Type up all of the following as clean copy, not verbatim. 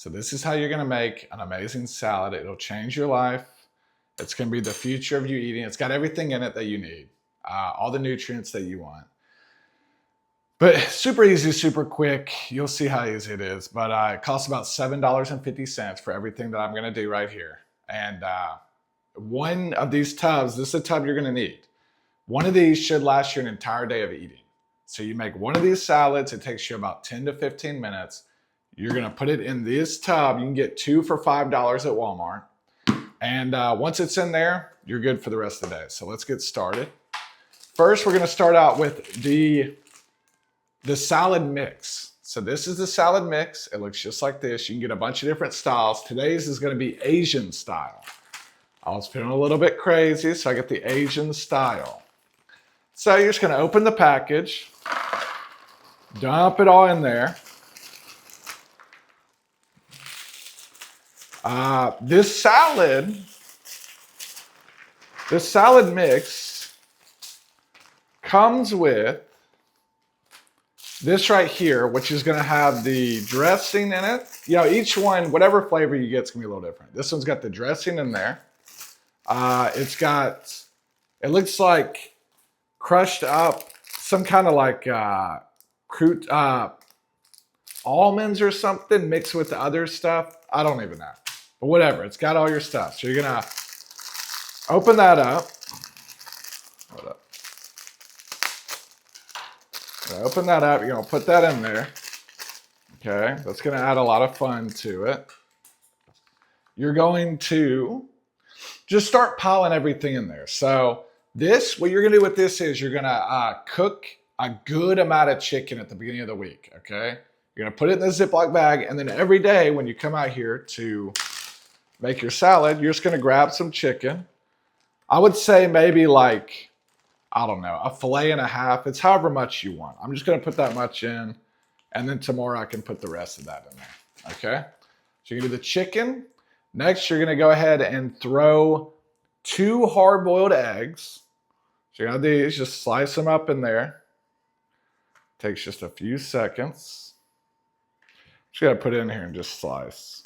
So this is how you're gonna make an amazing salad. It'll change your life. It's gonna be the future of you eating. It's got everything in it that you need, all the nutrients that you want. But super easy, super quick. You'll see how easy it is. But it costs about $7.50 for everything that I'm gonna do right here. And one of these tubs, this is a tub you're gonna need. One of these should last you an entire day of eating. So you make one of these salads, it takes you about 10 to 15 minutes. You're gonna put it in this tub. You can get 2 for $5 at Walmart. And once it's in there, you're good for the rest of the day. So let's get started. First, we're gonna start out with the salad mix. So this is the salad mix. It looks just like this. You can get a bunch of different styles. Today's is gonna be Asian style. I was feeling a little bit crazy, so I get the Asian style. So you're just gonna open the package, dump it all in there. This salad mix comes with this right here, which is gonna have the dressing in it. You know, each one, whatever flavor you get, is gonna be a little different. This one's got the dressing in there. It looks like crushed up, some kind of like almonds or something mixed with the other stuff. I don't even know, but whatever. It's got all your stuff. So you're gonna open that up. Hold up. Open that up. You're gonna put that in there. Okay, that's gonna add a lot of fun to it. You're going to just start piling everything in there. So what you're gonna do with this is you're gonna cook a good amount of chicken at the beginning of the week, okay? You're gonna put it in the Ziploc bag, and then every day when you come out here to make your salad, you're just gonna grab some chicken. I would say maybe like, I don't know, a fillet and a half. It's however much you want. I'm just gonna put that much in, and then tomorrow I can put the rest of that in there, okay? So you're gonna do the chicken. Next, you're gonna go ahead and throw 2 hard-boiled eggs. So you're gonna do these, just slice them up in there. Takes just a few seconds. Just gotta put it in here and just slice.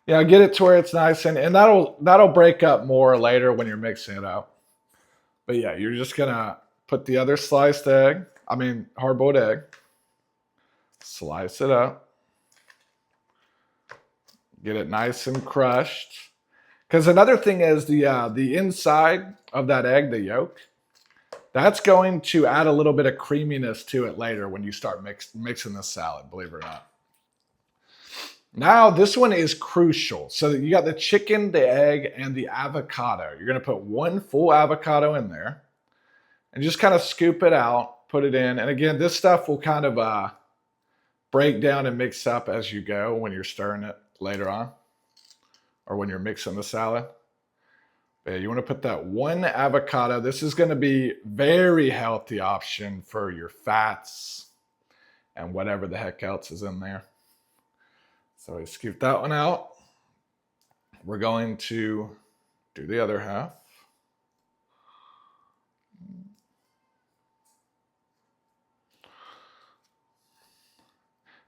Yeah, get it to where it's nice, and that'll break up more later when you're mixing it up. But yeah, you're just gonna put the other hard-boiled egg, slice it up. Get it nice and crushed. Because another thing is the inside of that egg, the yolk, that's going to add a little bit of creaminess to it later when you start mixing this salad, believe it or not. Now, this one is crucial. So you got the chicken, the egg, and the avocado. You're gonna put 1 full avocado in there and just kind of scoop it out, put it in. And again, this stuff will kind of break down and mix up as you go when you're stirring it later on, or when you're mixing the salad. But yeah, you want to put that 1 avocado. This is going to be very healthy option for your fats and whatever the heck else is in there. So we scoop that one out. We're going to do the other half.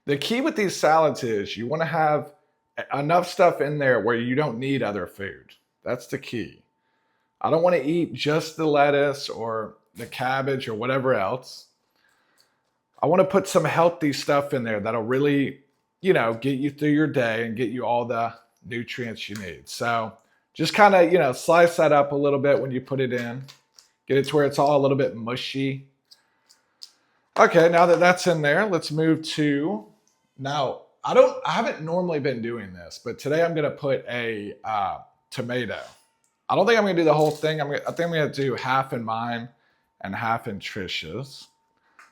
The key with these salads is you want to have enough stuff in there where you don't need other food. That's the key. I don't want to eat just the lettuce or the cabbage or whatever else. I want to put some healthy stuff in there that'll really, get you through your day and get you all the nutrients you need. So just kind of, slice that up a little bit when you put it in. Get it to where it's all a little bit mushy. Okay, now that that's in there, let's move to, now, I haven't normally been doing this, but today I'm gonna put a tomato. I don't think I'm gonna do the whole thing. I think I'm gonna do half in mine and half in Trisha's.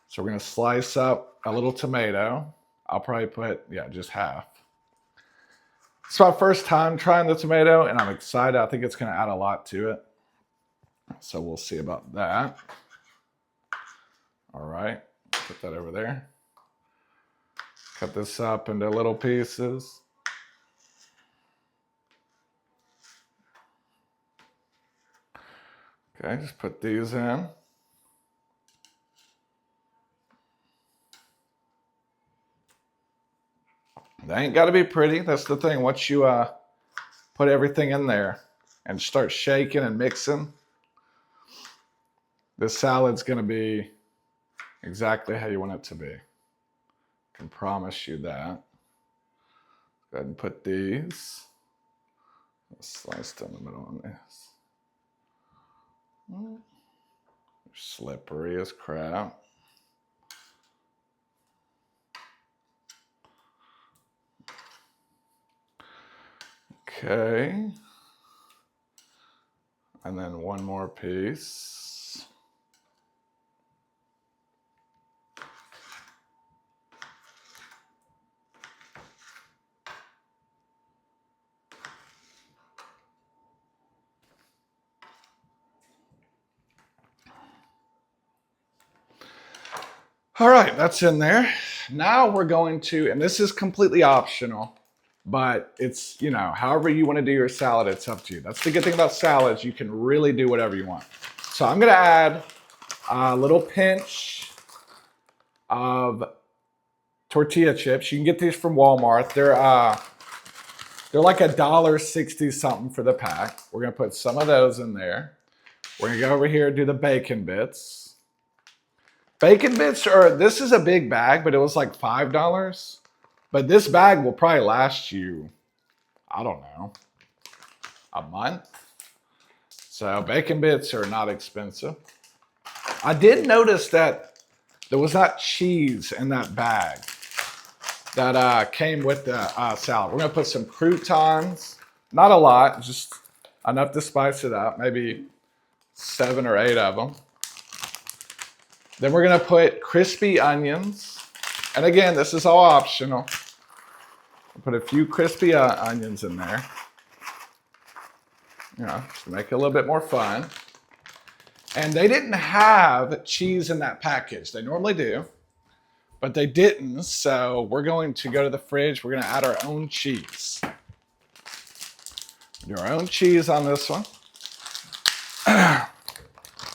So we're gonna slice up a little tomato. I'll probably put, just half. It's my first time trying the tomato, and I'm excited. I think it's gonna add a lot to it. So we'll see about that. All right, put that over there. Cut this up into little pieces. Okay, just put these in. They ain't got to be pretty. That's the thing. Once you put everything in there and start shaking and mixing, this salad's going to be exactly how you want it to be. I can promise you that. Go ahead and put these. Slice down the middle on this. Slippery as crap. Okay. And then one more piece. All right, that's in there. Now we're going to, and this is completely optional, but it's, you know, however you want to do your salad, it's up to you. That's the good thing about salads. You can really do whatever you want. So I'm going to add a little pinch of tortilla chips. You can get these from Walmart. They're like $1.60 something for the pack. We're going to put some of those in there. We're going to go over here and do the bacon bits. Bacon bits are, this is a big bag, but it was like $5. But this bag will probably last you, I don't know, a month. So bacon bits are not expensive. I did notice that there was not cheese in that bag that came with the salad. We're gonna put some croutons, not a lot, just enough to spice it up, maybe 7 or 8 of them. Then we're gonna put crispy onions. And again, this is all optional. I'll put a few crispy onions in there. You know, to make it a little bit more fun. And they didn't have cheese in that package. They normally do, but they didn't. So we're going to go to the fridge. We're gonna add our own cheese. Do our own cheese on this one.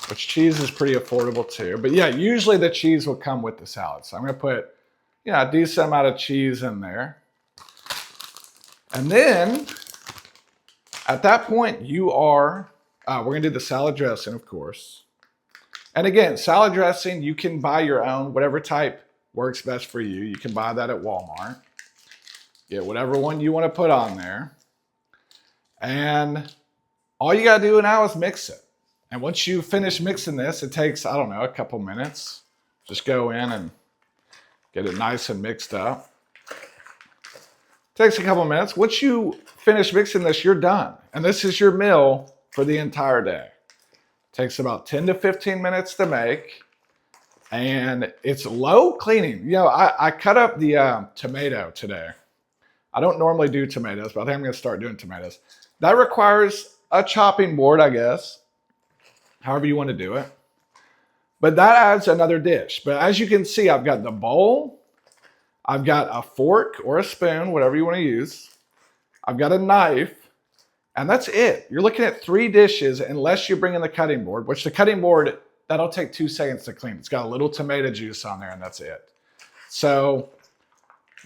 Which cheese is pretty affordable too. But yeah, usually the cheese will come with the salad. So I'm gonna put, you know, a decent amount of cheese in there. And then at that point you are, we're gonna do the salad dressing, of course. And again, salad dressing, you can buy your own, whatever type works best for you. You can buy that at Walmart. Get whatever one you wanna put on there. And all you gotta do now is mix it. And once you finish mixing this, it takes, I don't know, a couple minutes. Just go in and get it nice and mixed up. Takes a couple minutes. Once you finish mixing this, you're done. And this is your meal for the entire day. Takes about 10 to 15 minutes to make. And it's low cleaning. You know, I cut up the tomato today. I don't normally do tomatoes, but I think I'm gonna start doing tomatoes. That requires a chopping board, I guess. However you want to do it. But that adds another dish. But as you can see, I've got the bowl. I've got a fork or a spoon, whatever you want to use. I've got a knife. And that's it. You're looking at 3 dishes unless you bring in the cutting board, which the cutting board, that'll take 2 seconds to clean. It's got a little tomato juice on there and that's it. So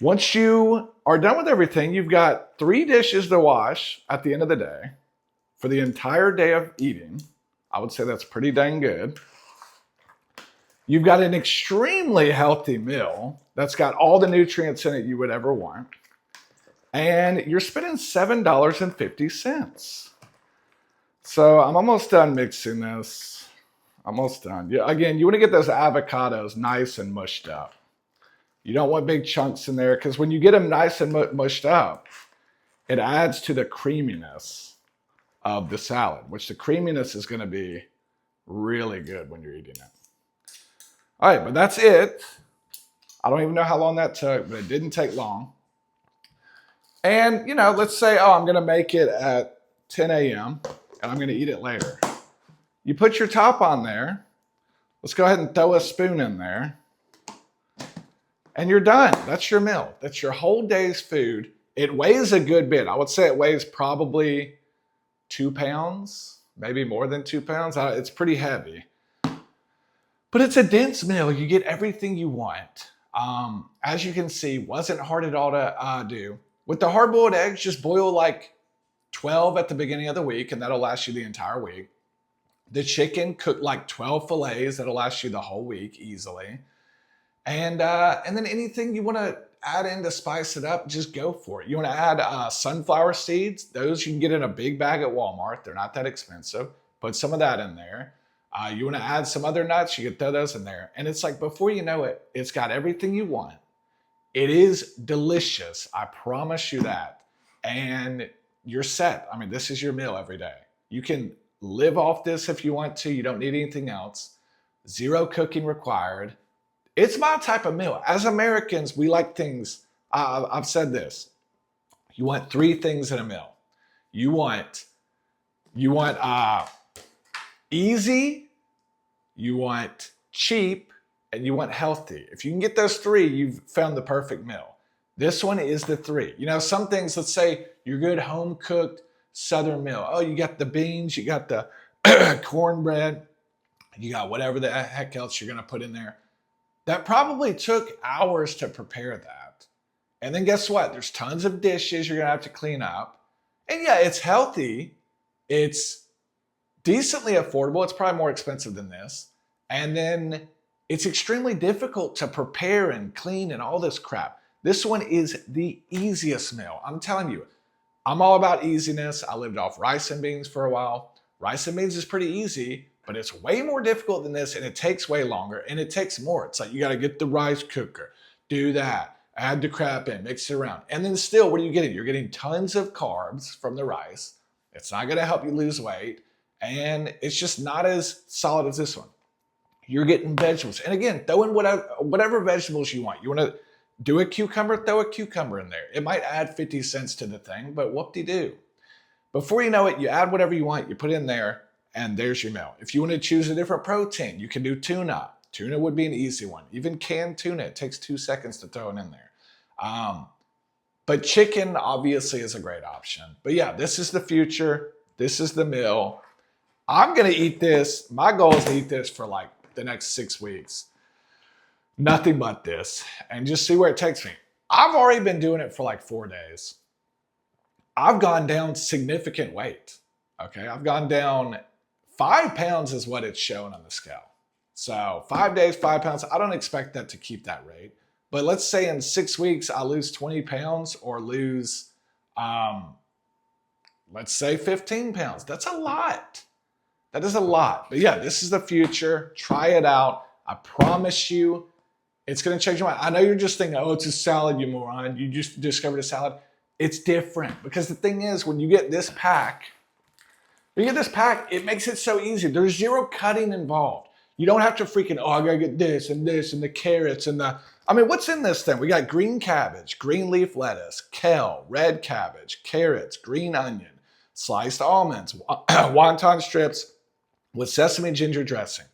once you are done with everything, you've got 3 dishes to wash at the end of the day for the entire day of eating. I would say that's pretty dang good. You've got an extremely healthy meal that's got all the nutrients in it you would ever want. And you're spending $7.50. So I'm almost done mixing this. Almost done. Yeah, again, you want to get those avocados nice and mushed up. You don't want big chunks in there because when you get them nice and mushed up, it adds to the creaminess of the salad, which the creaminess is going to be really good when you're eating it. All right, but that's it. I don't even know how long that took, but it didn't take long. And, you know, let's say, oh, I'm going to make it at 10 a.m. and I'm going to eat it later. You put your top on there. Let's go ahead and throw a spoon in there. And you're done. That's your meal. That's your whole day's food. It weighs a good bit. I would say it weighs probably 2 pounds, maybe more than 2 pounds. It's pretty heavy. But it's a dense meal. You get everything you want. As you can see, wasn't hard at all to do. With the hard-boiled eggs, just boil like 12 at the beginning of the week, and that'll last you the entire week. The chicken, cook like 12 fillets. That'll last you the whole week easily. And then anything you want to add in to spice it up, just go for it. You want to add sunflower seeds. Those you can get in a big bag at Walmart. They're not that expensive. Put some of that in there. You want to add some other nuts, you can throw those in there. And it's like, before you know it, it's got everything you want. It is delicious. I promise you that. And you're set. I mean, this is your meal every day. You can live off this if you want to. You don't need anything else. Zero cooking required. It's my type of meal. As Americans, we like things. I've said this. You want three things in a meal. You want easy, you want cheap, and you want healthy. If you can get those three, you've found the perfect meal. This one is the three. You know, some things, let's say your good home cooked Southern meal. Oh, you got the beans, you got the cornbread, you got whatever the heck else you're going to put in there. That probably took hours to prepare that. And then guess what? There's tons of dishes you're going to have to clean up. And yeah, it's healthy. It's decently affordable. It's probably more expensive than this. And then it's extremely difficult to prepare and clean and all this crap. This one is the easiest meal. I'm telling you, I'm all about easiness. I lived off rice and beans for a while. Rice and beans is pretty easy, but it's way more difficult than this, and it takes way longer, and it takes more. It's like you got to get the rice cooker, do that, add the crap in, mix it around. And then still, what are you getting? You're getting tons of carbs from the rice. It's not going to help you lose weight, and it's just not as solid as this one. You're getting vegetables. And again, throw in whatever vegetables you want. You want to do a cucumber, throw a cucumber in there. It might add 50 cents to the thing, but whoop-de-doo. Before you know it, you add whatever you want, you put it in there, and there's your meal. If you want to choose a different protein, you can do tuna. Tuna would be an easy one. Even canned tuna, it takes 2 seconds to throw it in there. But chicken obviously is a great option. But yeah, this is the future. This is the meal. I'm going to eat this. My goal is to eat this for like the next 6 weeks. Nothing but this, and just see where it takes me. I've already been doing it for like 4 days. I've gone down significant weight. Okay, I've gone down 5 pounds is what it's showing on the scale. So 5 days, 5 pounds. I don't expect that to keep that rate. But let's say in 6 weeks, I lose 20 pounds or lose, let's say 15 pounds. That's a lot. That is a lot. But yeah, this is the future. Try it out. I promise you, it's going to change your mind. I know you're just thinking, oh, it's a salad, you moron. You just discovered a salad. It's different because the thing is, when you get this pack, it makes it so easy. There's zero cutting involved. You don't have to freaking, oh, I got to get this and the carrots and I mean, what's in this thing? We got green cabbage, green leaf lettuce, kale, red cabbage, carrots, green onion, sliced almonds, wonton strips with sesame ginger dressing.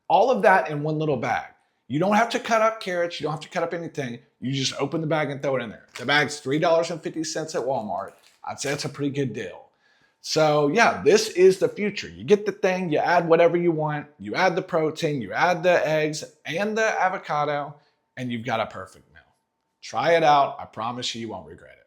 All of that in one little bag. You don't have to cut up carrots. You don't have to cut up anything. You just open the bag and throw it in there. The bag's $3.50 at Walmart. I'd say that's a pretty good deal. So yeah, this is the future. You get the thing, you add whatever you want, you add the protein, you add the eggs and the avocado, and you've got a perfect meal. Try it out. I promise you, you won't regret it.